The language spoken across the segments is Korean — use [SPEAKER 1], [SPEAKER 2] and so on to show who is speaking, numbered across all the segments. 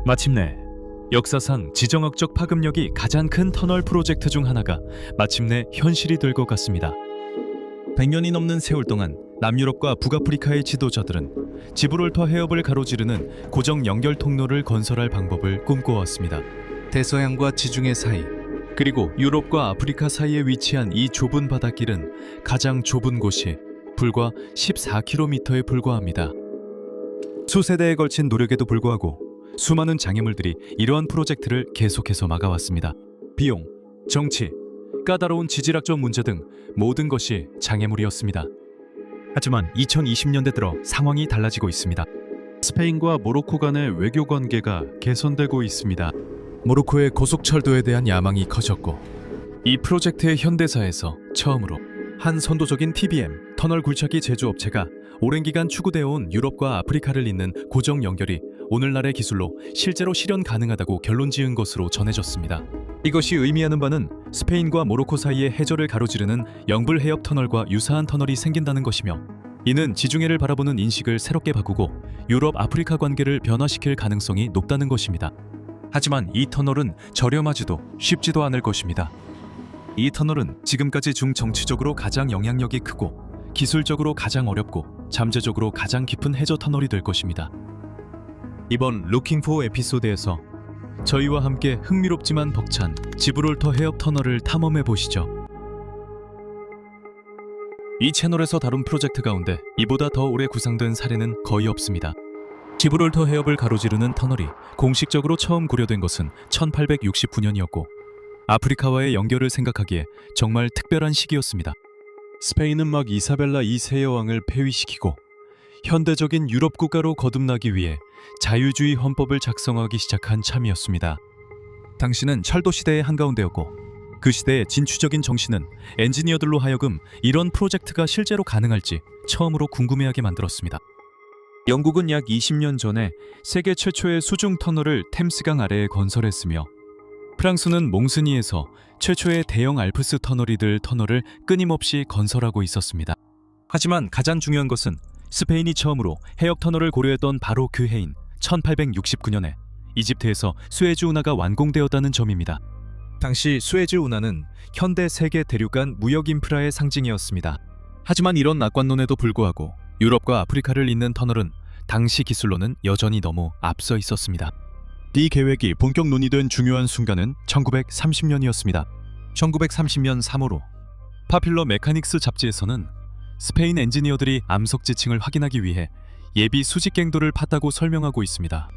[SPEAKER 1] 마침내 역사상 지정학적 파급력이 가장 큰 터널 프로젝트 중 하나가 마침내 현실이 될 것 같습니다. 100년이 넘는 세월 동안 남유럽과 북아프리카의 지도자들은 지브롤터 해협을 가로지르는 고정 연결 통로를 건설할 방법을 꿈꿔왔습니다. 대서양과 지중해 사이, 그리고 유럽과 아프리카 사이에 위치한 이 좁은 바닷길은 가장 좁은 곳이 불과 14km에 불과합니다. 수세대에 걸친 노력에도 불구하고 수많은 장애물들이 이러한 프로젝트를 계속해서 막아왔습니다. 비용, 정치, 까다로운 지질학적 문제 등 모든 것이 장애물이었습니다. 하지만 2020년대 들어 상황이 달라지고 있습니다. 스페인과 모로코 간의 외교 관계가 개선되고 있습니다. 모로코의 고속철도에 대한 야망이 커졌고, 이 프로젝트의 현대사에서 처음으로 한 선도적인 TBM, 터널 굴착기 제조업체가 오랜 기간 추구되어온 유럽과 아프리카를 잇는 고정 연결이 오늘날의 기술로 실제로 실현 가능하다고 결론지은 것으로 전해졌습니다. 이것이 의미하는 바는 스페인과 모로코 사이의 해저를 가로지르는 영불 해협 터널과 유사한 터널이 생긴다는 것이며, 이는 지중해를 바라보는 인식을 새롭게 바꾸고 유럽 아프리카 관계를 변화시킬 가능성이 높다는 것입니다. 하지만 이 터널은 저렴하지도 쉽지도 않을 것입니다. 이 터널은 지금까지 중정치적으로 가장 영향력이 크고 기술적으로 가장 어렵고 잠재적으로 가장 깊은 해저 터널이 될 것입니다. 이번 루킹 포 에피소드에서 저희와 함께 흥미롭지만 벅찬 지브롤터 해협 터널을 탐험해 보시죠. 이 채널에서 다룬 프로젝트 가운데 이보다 더 오래 구상된 사례는 거의 없습니다. 지브롤터 해협을 가로지르는 터널이 공식적으로 처음 고려된 것은 1869년이었고 아프리카와의 연결을 생각하기에 정말 특별한 시기였습니다. 스페인은 막 이사벨라 2세 여왕을 폐위시키고 현대적인 유럽 국가로 거듭나기 위해 자유주의 헌법을 작성하기 시작한 참이었습니다. 당시는 철도 시대의 한가운데였고, 그 시대의 진취적인 정신은 엔지니어들로 하여금 이런 프로젝트가 실제로 가능할지 처음으로 궁금해하게 만들었습니다. 영국은 약 20년 전에 세계 최초의 수중 터널을 템스강 아래에 건설했으며, 프랑스는 몽스니에서 최초의 대형 알프스 터널이 될 터널을 끊임없이 건설하고 있었습니다. 하지만 가장 중요한 것은 스페인이 처음으로 해역 터널을 고려했던 바로 그 해인 1869년에 이집트에서 수에즈 운하가 완공되었다는 점입니다. 당시 수에즈 운하는 현대 세계 대륙간 무역 인프라의 상징이었습니다. 하지만 이런 낙관론에도 불구하고 유럽과 아프리카를 잇는 터널은 당시 기술로는 여전히 너무 앞서 있었습니다. 이 계획이 본격 논의된 중요한 순간은 1930년이었습니다. 1930년 3월호 파퓰러 메카닉스 잡지에서는 스페인 엔지니어들이 암석 지층을 확인하기 위해 예비 수직 갱도를 팠다고 설명하고 있습니다.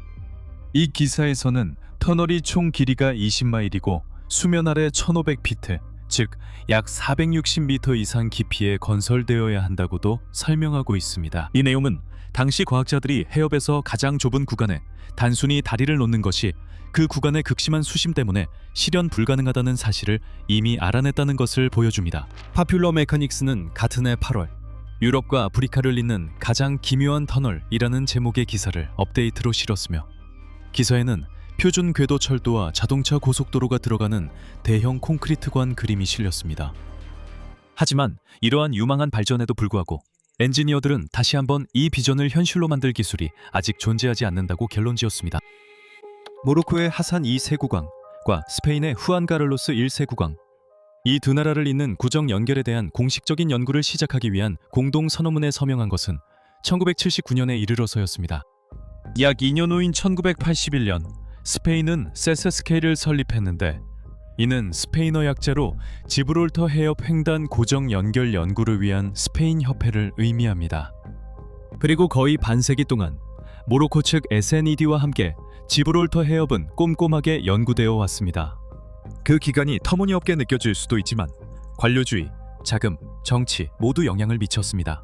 [SPEAKER 1] 이 기사에서는 터널이 총 길이가 20마일이고 수면 아래 1500피트, 즉 약 460m 이상 깊이에 건설되어야 한다고도 설명하고 있습니다. 이 내용은 당시 과학자들이 해협에서 가장 좁은 구간에 단순히 다리를 놓는 것이 그 구간의 극심한 수심 때문에 실현 불가능하다는 사실을 이미 알아냈다는 것을 보여줍니다. 파퓰러 메카닉스는 같은 해 8월 유럽과 아프리카를 잇는 가장 기묘한 터널이라는 제목의 기사를 업데이트로 실었으며, 기사에는 표준 궤도 철도와 자동차 고속도로가 들어가는 대형 콘크리트관 그림이 실렸습니다. 하지만 이러한 유망한 발전에도 불구하고 엔지니어들은 다시 한번 이 비전을 현실로 만들 기술이 아직 존재하지 않는다고 결론지었습니다. 모로코의 하산 2세 국왕과 스페인의 후안 카를로스 1세 국왕, 이 두 나라를 잇는 구정 연결에 대한 공식적인 연구를 시작하기 위한 공동 선언문에 서명한 것은 1979년에 이르러서였습니다. 약 2년 후인 1981년 스페인은 세세스케이를 설립했는데, 이는 스페인어 약자로 지브롤터 해협 횡단 고정 연결 연구를 위한 스페인 협회를 의미합니다. 그리고 거의 반세기 동안 모로코 측 SNED와 함께 지브롤터 해협은 꼼꼼하게 연구되어 왔습니다. 그 기간이 터무니없게 느껴질 수도 있지만 관료주의, 자금, 정치 모두 영향을 미쳤습니다.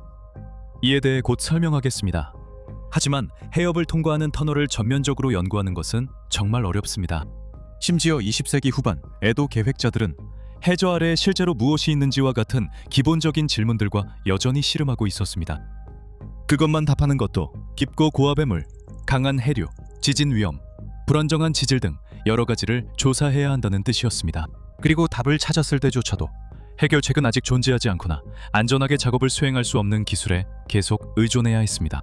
[SPEAKER 1] 이에 대해 곧 설명하겠습니다. 하지만 해협을 통과하는 터널을 전면적으로 연구하는 것은 정말 어렵습니다. 심지어 20세기 후반 에도 계획자들은 해저 아래에 실제로 무엇이 있는지와 같은 기본적인 질문들과 여전히 씨름하고 있었습니다. 그것만 답하는 것도 깊고 고압의 물, 강한 해류, 지진 위험, 불안정한 지질 등 여러 가지를 조사해야 한다는 뜻이었습니다. 그리고 답을 찾았을 때조차도 해결책은 아직 존재하지 않거나 안전하게 작업을 수행할 수 없는 기술에 계속 의존해야 했습니다.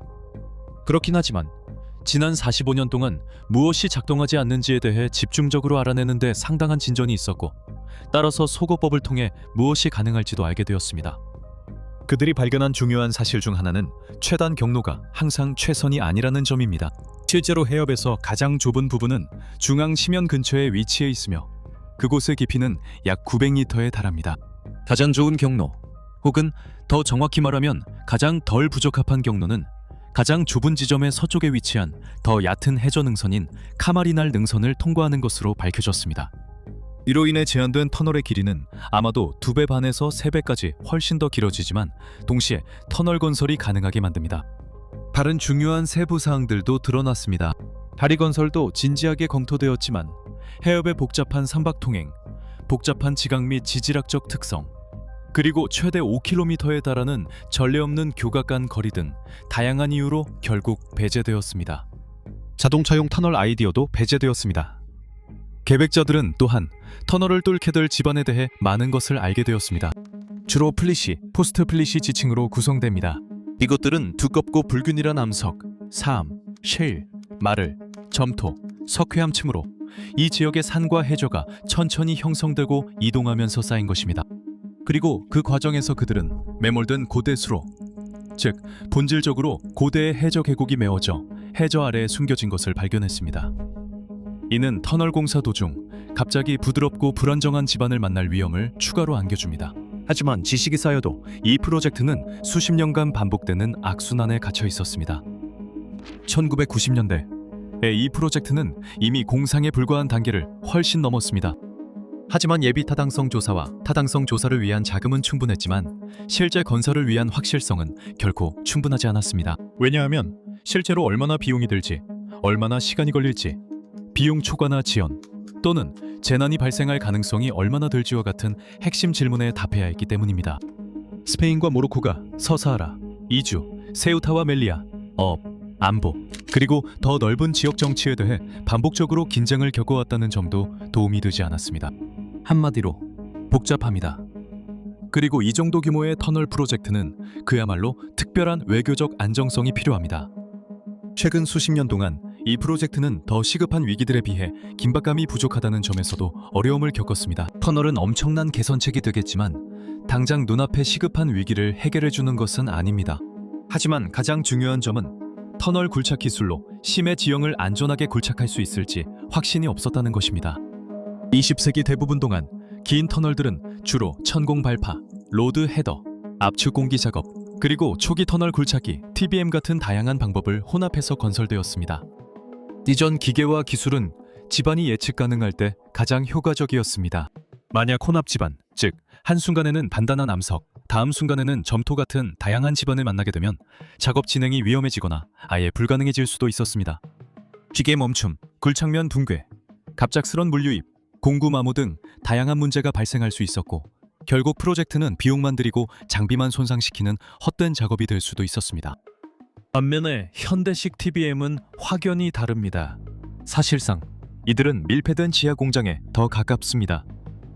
[SPEAKER 1] 그렇긴 하지만 지난 45년 동안 무엇이 작동하지 않는지에 대해 집중적으로 알아내는 데 상당한 진전이 있었고, 따라서 소거법을 통해 무엇이 가능할지도 알게 되었습니다. 그들이 발견한 중요한 사실 중 하나는 최단 경로가 항상 최선이 아니라는 점입니다. 실제로 해협에서 가장 좁은 부분은 중앙 심연 근처에 위치해 있으며 그곳의 깊이는 약 900m에 달합니다. 가장 좋은 경로, 혹은 더 정확히 말하면 가장 덜 부적합한 경로는 가장 좁은 지점의 서쪽에 위치한 더 얕은 해저 능선인 카마리날 능선을 통과하는 것으로 밝혀졌습니다. 이로 인해 제한된 터널의 길이는 아마도 2배 반에서 3배까지 훨씬 더 길어지지만 동시에 터널 건설이 가능하게 만듭니다. 다른 중요한 세부 사항들도 드러났습니다. 다리 건설도 진지하게 검토되었지만 해협의 복잡한 삼박 통행, 복잡한 지각 및 지질학적 특성, 그리고 최대 5km에 달하는 전례 없는 교각 간 거리 등 다양한 이유로 결국 배제되었습니다. 자동차용 터널 아이디어도 배제되었습니다. 계획자들은 또한 터널을 뚫게 될 지반에 대해 많은 것을 알게 되었습니다. 주로 플리시, 포스트 플리시 지층으로 구성됩니다. 이것들은 두껍고 불균일한 암석, 사암, 셰일, 마를, 점토, 석회암층으로 이 지역의 산과 해저가 천천히 형성되고 이동하면서 쌓인 것입니다. 그리고 그 과정에서 그들은 매몰된 고대 수로, 즉 본질적으로 고대의 해저 계곡이 메워져 해저 아래에 숨겨진 것을 발견했습니다. 이는 터널 공사 도중 갑자기 부드럽고 불안정한 지반을 만날 위험을 추가로 안겨줍니다. 하지만 지식이 쌓여도 이 프로젝트는 수십 년간 반복되는 악순환에 갇혀 있었습니다. 1990년대에 이 프로젝트는 이미 공상에 불과한 단계를 훨씬 넘었습니다. 하지만 예비 타당성 조사와 타당성 조사를 위한 자금은 충분했지만 실제 건설을 위한 확실성은 결코 충분하지 않았습니다. 왜냐하면 실제로 얼마나 비용이 들지, 얼마나 시간이 걸릴지, 비용 초과나 지연 또는 재난이 발생할 가능성이 얼마나 될지와 같은 핵심 질문에 답해야 했기 때문입니다. 스페인과 모로코가 서사하라, 이주, 세우타와 멜리아, 업, 안보, 그리고 더 넓은 지역 정치에 대해 반복적으로 긴장을 겪어왔다는 점도 도움이 되지 않았습니다. 한마디로 복잡합니다. 그리고 이 정도 규모의 터널 프로젝트는 그야말로 특별한 외교적 안정성이 필요합니다. 최근 수십 년 동안 이 프로젝트는 더 시급한 위기들에 비해 긴박감이 부족하다는 점에서도 어려움을 겪었습니다. 터널은 엄청난 개선책이 되겠지만 당장 눈앞의 시급한 위기를 해결해주는 것은 아닙니다. 하지만 가장 중요한 점은 터널 굴착 기술로 심해 지형을 안전하게 굴착할 수 있을지 확신이 없었다는 것입니다. 20세기 대부분 동안 긴 터널들은 주로 천공 발파, 로드 헤더, 압축 공기 작업, 그리고 초기 터널 굴착기, TBM 같은 다양한 방법을 혼합해서 건설되었습니다. 이전 기계와 기술은 지반이 예측 가능할 때 가장 효과적이었습니다. 만약 혼합 지반, 즉 한순간에는 단단한 암석, 다음 순간에는 점토 같은 다양한 지반을 만나게 되면 작업 진행이 위험해지거나 아예 불가능해질 수도 있었습니다. 기계 멈춤, 굴착면 붕괴, 갑작스런 물 유입, 공구 마모 등 다양한 문제가 발생할 수 있었고 결국 프로젝트는 비용만 들이고 장비만 손상시키는 헛된 작업이 될 수도 있었습니다. 반면에 현대식 TBM은 확연히 다릅니다. 사실상 이들은 밀폐된 지하 공장에 더 가깝습니다.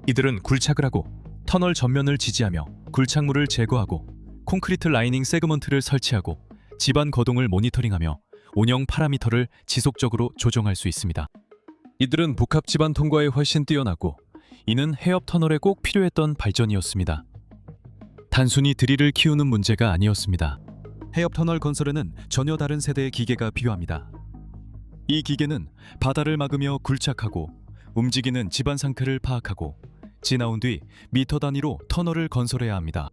[SPEAKER 1] 이들은 굴착을 하고 터널 전면을 지지하며 굴착물을 제거하고 콘크리트 라이닝 세그먼트를 설치하고 지반 거동을 모니터링하며 운영 파라미터를 지속적으로 조정할 수 있습니다. 이들은 복합 지반 통과에 훨씬 뛰어나고 이는 해협 터널에 꼭 필요했던 발전이었습니다. 단순히 드릴을 키우는 문제가 아니었습니다. 해협 터널 건설에는 전혀 다른 세대의 기계가 필요합니다. 이 기계는 바다를 막으며 굴착하고 움직이는 지반 상태를 파악하고 지나온 뒤 미터 단위로 터널을 건설해야 합니다.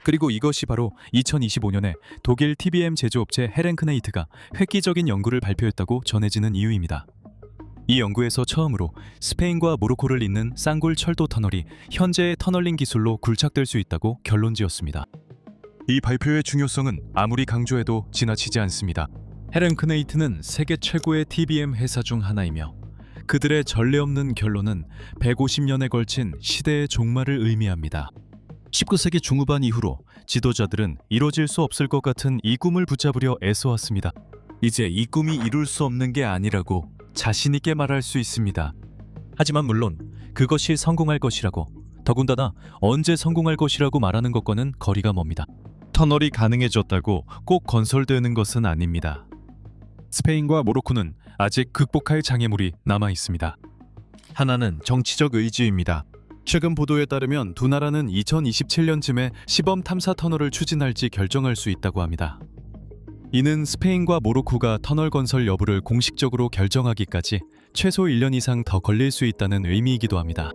[SPEAKER 1] 그리고 이것이 바로 2025년에 독일 TBM 제조업체 헤렌크네이트가 획기적인 연구를 발표했다고 전해지는 이유입니다. 이 연구에서 처음으로 스페인과 모로코를 잇는 쌍굴 철도 터널이 현재의 터널링 기술로 굴착될 수 있다고 결론지었습니다. 이 발표의 중요성은 아무리 강조해도 지나치지 않습니다. 헤렌크네이트는 세계 최고의 TBM 회사 중 하나이며 그들의 전례 없는 결론은 150년에 걸친 시대의 종말을 의미합니다. 19세기 중후반 이후로 지도자들은 이뤄질 수 없을 것 같은 이 꿈을 붙잡으려 애써왔습니다. 이제 이 꿈이 이룰 수 없는 게 아니라고 자신 있게 말할 수 있습니다. 하지만 물론 그것이 성공할 것이라고, 더군다나 언제 성공할 것이라고 말하는 것과는 거리가 멉니다. 터널이 가능해졌다고 꼭 건설되는 것은 아닙니다. 스페인과 모로코는 아직 극복할 장애물이 남아 있습니다. 하나는 정치적 의지입니다. 최근 보도에 따르면 두 나라는 2027년쯤에 시범 탐사 터널을 추진할지 결정할 수 있다고 합니다. 이는 스페인과 모로코가 터널 건설 여부를 공식적으로 결정하기까지 최소 1년 이상 더 걸릴 수 있다는 의미이기도 합니다.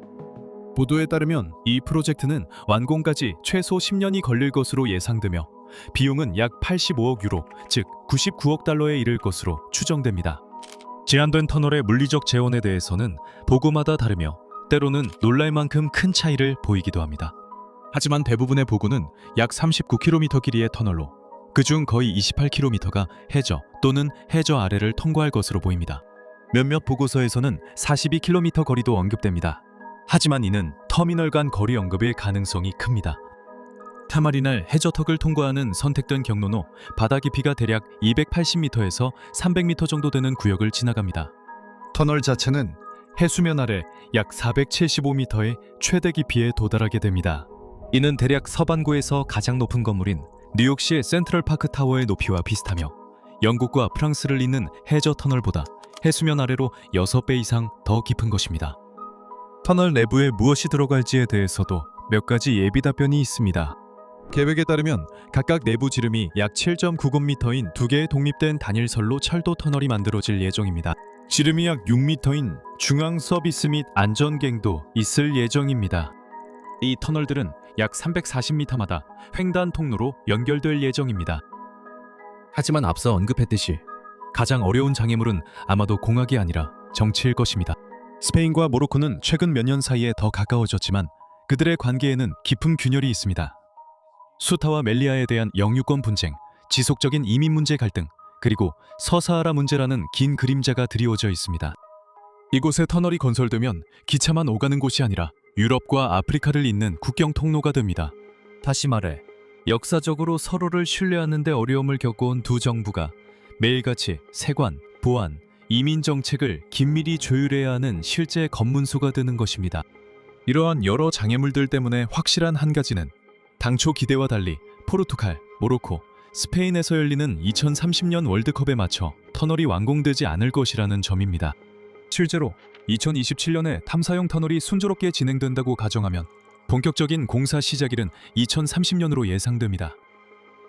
[SPEAKER 1] 보도에 따르면 이 프로젝트는 완공까지 최소 10년이 걸릴 것으로 예상되며 비용은 약 85억 유로, 즉 99억 달러에 이를 것으로 추정됩니다. 제한된 터널의 물리적 재원에 대해서는 보고마다 다르며 때로는 놀랄 만큼 큰 차이를 보이기도 합니다. 하지만 대부분의 보고는 약 39km 길이의 터널로 그중 거의 28km가 해저 또는 해저 아래를 통과할 것으로 보입니다. 몇몇 보고서에서는 42km 거리도 언급됩니다. 하지만 이는 터미널 간 거리 언급일 가능성이 큽니다. 타마리날 해저턱을 통과하는 선택된 경로로 바다 깊이가 대략 280m에서 300m 정도 되는 구역을 지나갑니다. 터널 자체는 해수면 아래 약 475m의 최대 깊이에 도달하게 됩니다. 이는 대략 서반구에서 가장 높은 건물인 뉴욕시의 센트럴파크 타워의 높이와 비슷하며 영국과 프랑스를 잇는 해저 터널보다 해수면 아래로 6배 이상 더 깊은 것입니다. 터널 내부에 무엇이 들어갈지에 대해서도 몇 가지 예비 답변이 있습니다. 계획에 따르면 각각 내부 지름이 약 7.90m인 두 개의 독립된 단일선로 철도 터널이 만들어질 예정입니다. 지름이 약 6m인 중앙 서비스 및 안전갱도 있을 예정입니다. 이 터널들은 약 340m마다 횡단 통로로 연결될 예정입니다. 하지만 앞서 언급했듯이 가장 어려운 장애물은 아마도 공학이 아니라 정치일 것입니다. 스페인과 모로코는 최근 몇 년 사이에 더 가까워졌지만 그들의 관계에는 깊은 균열이 있습니다. 수타와 멜리아에 대한 영유권 분쟁, 지속적인 이민 문제 갈등, 그리고 서사하라 문제라는 긴 그림자가 드리워져 있습니다. 이곳에 터널이 건설되면 기차만 오가는 곳이 아니라 유럽과 아프리카를 잇는 국경 통로가 됩니다. 다시 말해 역사적으로 서로를 신뢰하는 데 어려움을 겪어온 두 정부가 매일같이 세관, 보안, 이민 정책을 긴밀히 조율해야 하는 실제 검문소가 되는 것입니다. 이러한 여러 장애물들 때문에 확실한 한 가지는 당초 기대와 달리 포르투갈, 모로코, 스페인에서 열리는 2030년 월드컵에 맞춰 터널이 완공되지 않을 것이라는 점입니다. 실제로 2027년에 탐사용 터널이 순조롭게 진행된다고 가정하면 본격적인 공사 시작일은 2030년으로 예상됩니다.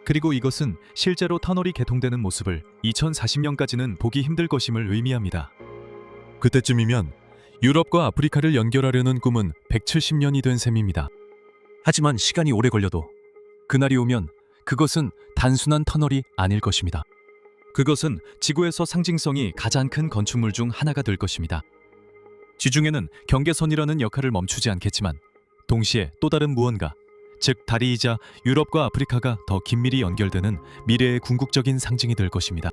[SPEAKER 1] 그리고 이것은 실제로 터널이 개통되는 모습을 2040년까지는 보기 힘들 것임을 의미합니다. 그때쯤이면 유럽과 아프리카를 연결하려는 꿈은 170년이 된 셈입니다. 하지만 시간이 오래 걸려도 그날이 오면 그것은 단순한 터널이 아닐 것입니다. 그것은 지구에서 상징성이 가장 큰 건축물 중 하나가 될 것입니다. 지중해는 경계선이라는 역할을 멈추지 않겠지만 동시에 또 다른 무언가, 즉 다리이자 유럽과 아프리카가 더 긴밀히 연결되는 미래의 궁극적인 상징이 될 것입니다.